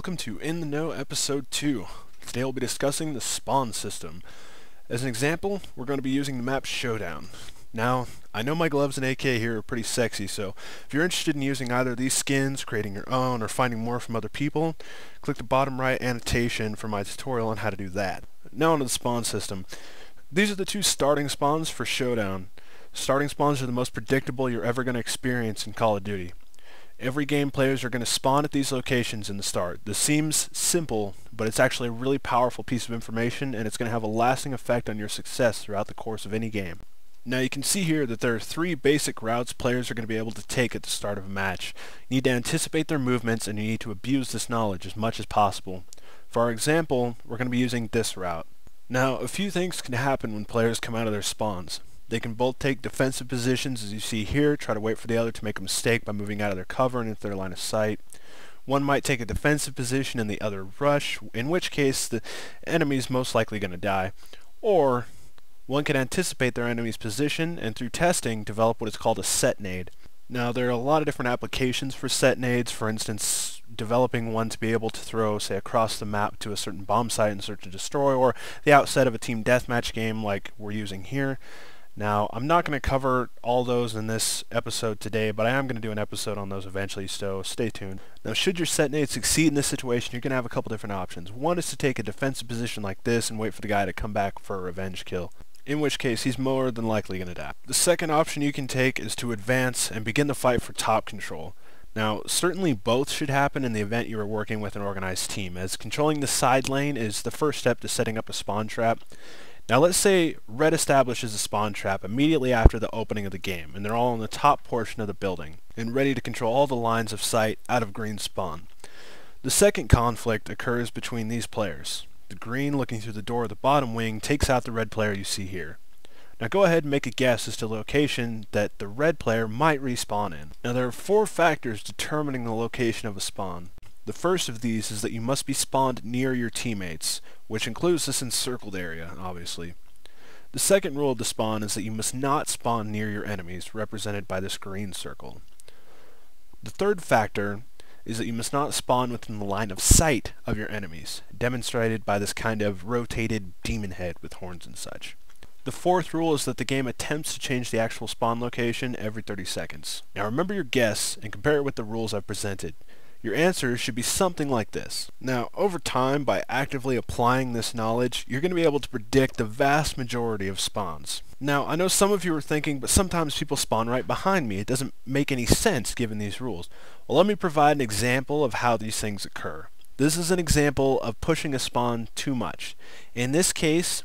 welcome to In the Know Episode 2. Today we'll be discussing the spawn system. As an example, we're going to be using the map Showdown. Now, I know my gloves and AK here are pretty sexy, so if you're interested in using either of these skins, creating your own, or finding more from other people, click the bottom right annotation for my tutorial on how to do that. Now onto the spawn system. These are the two starting spawns for Showdown. Starting spawns are the most predictable you're ever going to experience in Call of Duty. Every game players are going to spawn at these locations in the start. This seems simple, but it's actually a really powerful piece of information, and it's going to have a lasting effect on your success throughout the course of any game. Now you can see here that there are three basic routes players are going to be able to take at the start of a match. You need to anticipate their movements, and you need to abuse this knowledge as much as possible. For our example, we're going to be using this route. Now, a few things can happen when players come out of their spawns. They can both take defensive positions, as you see here, try to wait for the other to make a mistake by moving out of their cover and into their line of sight. One might take a defensive position and the other rush, in which case the enemy is most likely going to die. Or one can anticipate their enemy's position and through testing develop what is called a set nade. Now there are a lot of different applications for set nades, for instance developing one to be able to throw, say, across the map to a certain bomb site and search and destroy, or the outset of a team deathmatch game like we're using here. Now, I'm not going to cover all those in this episode today, but I am going to do an episode on those eventually, so stay tuned. Now, should your set nade succeed in this situation, you're going to have a couple different options. One is to take a defensive position like this and wait for the guy to come back for a revenge kill, in which case he's more than likely going to die. The second option you can take is to advance and begin the fight for top control. Now, certainly both should happen in the event you are working with an organized team, as controlling the side lane is the first step to setting up a spawn trap. Now let's say Red establishes a spawn trap immediately after the opening of the game, and they're all in the top portion of the building, and ready to control all the lines of sight out of Green's spawn. The second conflict occurs between these players. The Green, looking through the door of the bottom wing, takes out the Red player you see here. Now go ahead and make a guess as to the location that the Red player might respawn in. Now there are four factors determining the location of a spawn. The first of these is that you must be spawned near your teammates, which includes this encircled area, obviously. The second rule of the spawn is that you must not spawn near your enemies, represented by this green circle. The third factor is that you must not spawn within the line of sight of your enemies, demonstrated by this kind of rotated demon head with horns and such. The fourth rule is that the game attempts to change the actual spawn location every 30 seconds. Now remember your guess and compare it with the rules I've presented. Your answer should be something like this. Now, over time, by actively applying this knowledge, you're going to be able to predict the vast majority of spawns. Now, I know some of you are thinking, but sometimes people spawn right behind me. It doesn't make any sense given these rules. Well, let me provide an example of how these things occur. This is an example of pushing a spawn too much. In this case,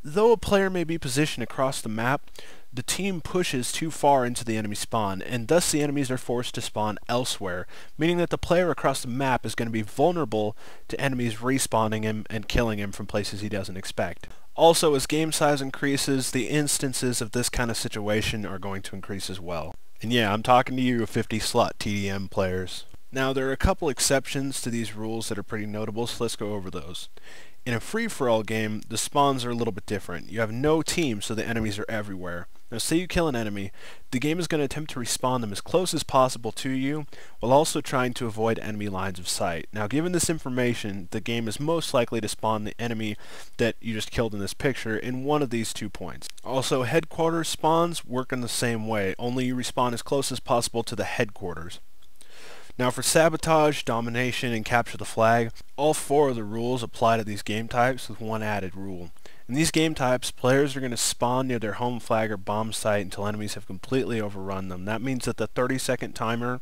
though a player may be positioned across the map, the team pushes too far into the enemy spawn, and thus the enemies are forced to spawn elsewhere, meaning that the player across the map is going to be vulnerable to enemies respawning him and killing him from places he doesn't expect. Also, as game size increases, the instances of this kind of situation are going to increase as well. And yeah, I'm talking to you 50 slot TDM players. Now, there are a couple exceptions to these rules that are pretty notable, so let's go over those. In a free-for-all game, the spawns are a little bit different. You have no team, so the enemies are everywhere. Now say you kill an enemy, the game is going to attempt to respawn them as close as possible to you, while also trying to avoid enemy lines of sight. Now given this information, the game is most likely to spawn the enemy that you just killed in this picture in one of these 2 points. Also, headquarters spawns work in the same way, only you respawn as close as possible to the headquarters. Now for sabotage, domination, and capture the flag, all four of the rules apply to these game types with one added rule. In these game types, players are going to spawn near their home flag or bomb site until enemies have completely overrun them. That means that the 30-second timer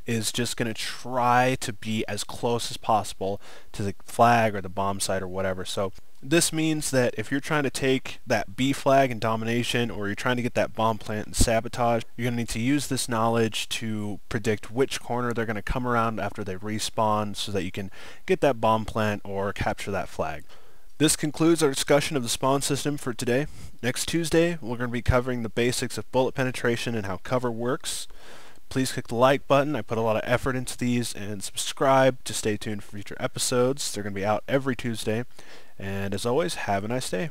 is just going to try to be as close as possible to the flag or the bomb site or whatever. So this means that if you're trying to take that B flag in domination, or you're trying to get that bomb plant in sabotage, you're going to need to use this knowledge to predict which corner they're going to come around after they respawn so that you can get that bomb plant or capture that flag. This concludes our discussion of the spawn system for today. Next Tuesday, we're going to be covering the basics of bullet penetration and how cover works. Please click the like button. I put a lot of effort into these, and subscribe to stay tuned for future episodes. They're going to be out every Tuesday. And as always, have a nice day.